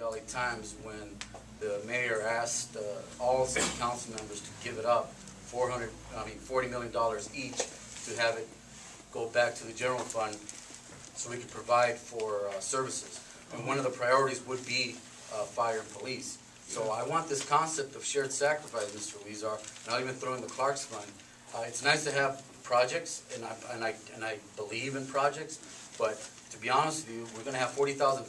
the LA Times when the mayor asked all city council members to give it up, $40 million each, to have it go back to the general fund so we could provide for services. And one of the priorities would be fire and police. So I want this concept of shared sacrifice, Mr. Huizar, and I'll even throw in the Clark's Fund. It's nice to have projects, and I believe in projects, but to be honest with you, we're going to have 40,000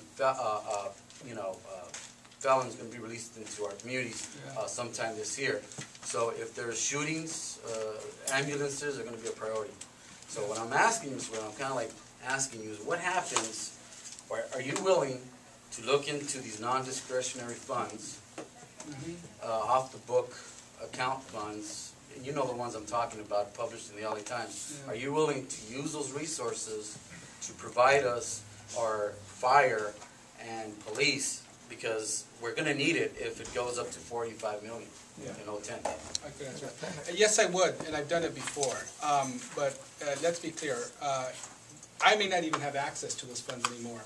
felons going to be released into our communities sometime this year. So if there's shootings, ambulances are going to be a priority. So what I'm asking you, what I'm kind of like asking you is, what happens, or are you willing to look into these non-discretionary funds, off-the-book account funds, and you know the ones I'm talking about, published in the LA Times. Are you willing to use those resources to provide us our fire and police, because we're going to need it if it goes up to 45 million in 2010. I could answer that. Yes, I would, and I've done it before. But let's be clear. I may not even have access to those funds anymore.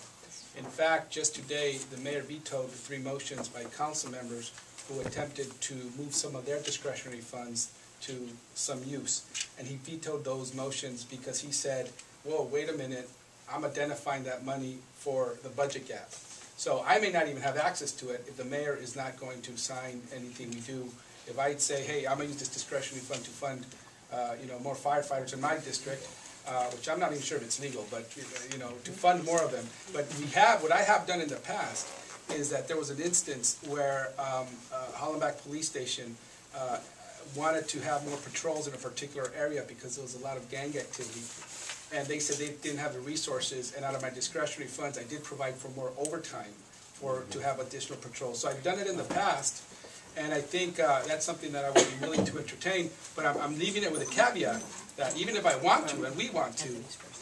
In fact, just today, the mayor vetoed 3 motions by council members who attempted to move some of their discretionary funds to some use. And he vetoed those motions because he said, whoa, wait a minute, I'm identifying that money for the budget gap. So I may not even have access to it if the mayor is not going to sign anything we do. If I say, hey, I'm going to use this discretionary fund to fund more firefighters in my district, which I'm not even sure if it's legal, but to fund more of them. But what I have done in the past is that there was an instance where Hollenbach Police Station wanted to have more patrols in a particular area because there was a lot of gang activity. And they said they didn't have the resources, and out of my discretionary funds, I did provide for more overtime to have additional patrols. So I've done it in the past, and I think that's something that I would be willing to entertain, but I'm leaving it with a caveat that even if I want to, and we want to,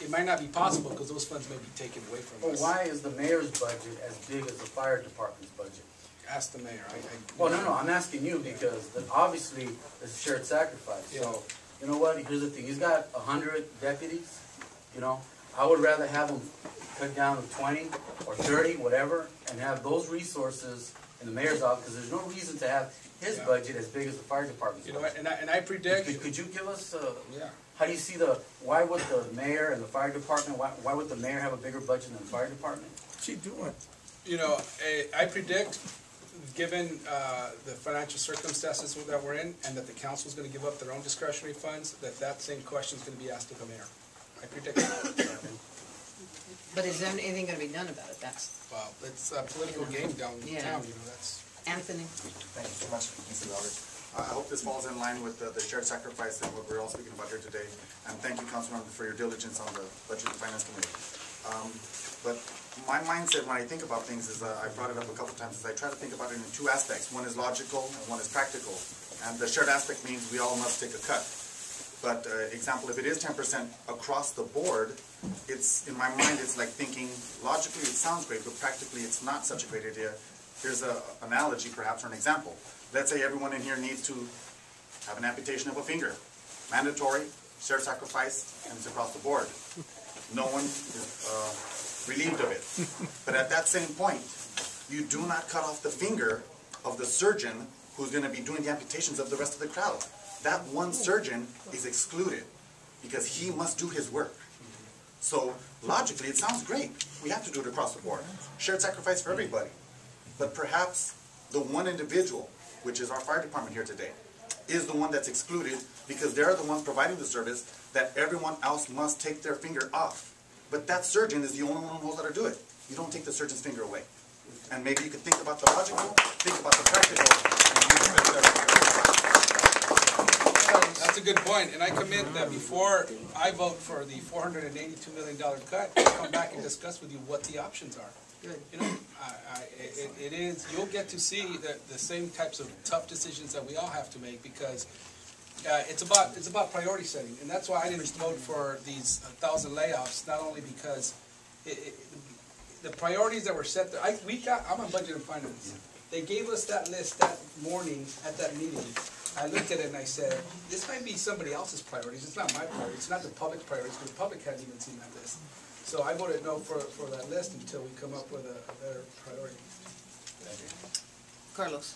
it might not be possible because those funds may be taken away from us. Well, why is the mayor's budget as big as the fire department's budget? Ask the mayor. Well, no, I'm asking you because obviously it's a shared sacrifice. Yeah. So, you know what, here's the thing, he's got 100 deputies, I would rather have them cut down to 20 or 30, whatever, and have those resources in the mayor's office, because there's no reason to have his budget as big as the fire department's budget. And I predict... Could you give us, how do you see why would the mayor and the fire department, why would the mayor have a bigger budget than the fire department? What's he doing? I predict, given the financial circumstances that we're in, and that the council is going to give up their own discretionary funds, that same question is going to be asked of the mayor. I predict that. But is there anything going to be done about it? Well, it's a political game down in town, that's... Anthony? Thank you so much, Mr. Robert. I hope this falls in line with the shared sacrifice and what we're all speaking about here today. And thank you, Councilmember, for your diligence on the Budget and Finance Committee. But my mindset when I think about things is, I brought it up a couple times, is I try to think about it in 2 aspects. One is logical and one is practical. And the shared aspect means we all must take a cut. But example, if it is 10% across the board, it's, in my mind, it's like thinking, logically it sounds great, but practically it's not such a great idea. Here's an analogy, perhaps, or an example. Let's say everyone in here needs to have an amputation of a finger. Mandatory, shared sacrifice, and it's across the board. No one is relieved of it. But at that same point, you do not cut off the finger of the surgeon who's going to be doing the amputations of the rest of the crowd. That one surgeon is excluded because he must do his work. So logically, it sounds great. We have to do it across the board. Shared sacrifice for everybody. But perhaps the one individual, which is our fire department here today, is the one that's excluded because they're the ones providing the service that everyone else must take their finger off. But that surgeon is the only one who knows how to do it. You don't take the surgeon's finger away. And maybe you could think about the logical, think about the practical, That's a good point, and I commit that before I vote for the $482 million cut, I'll come back and discuss with you what the options are. Good. You'll get to see the same types of tough decisions that we all have to make because it's about priority setting, and that's why I didn't vote for these 1,000 layoffs. Not only because the priorities that were set there. I'm on budget and finance. They gave us that list that morning at that meeting. I looked at it and I said, this might be somebody else's priorities. It's not my priorities. It's not the public's priorities because the public hasn't even seen that list. So I voted no for that list until we come up with a better priority. Carlos?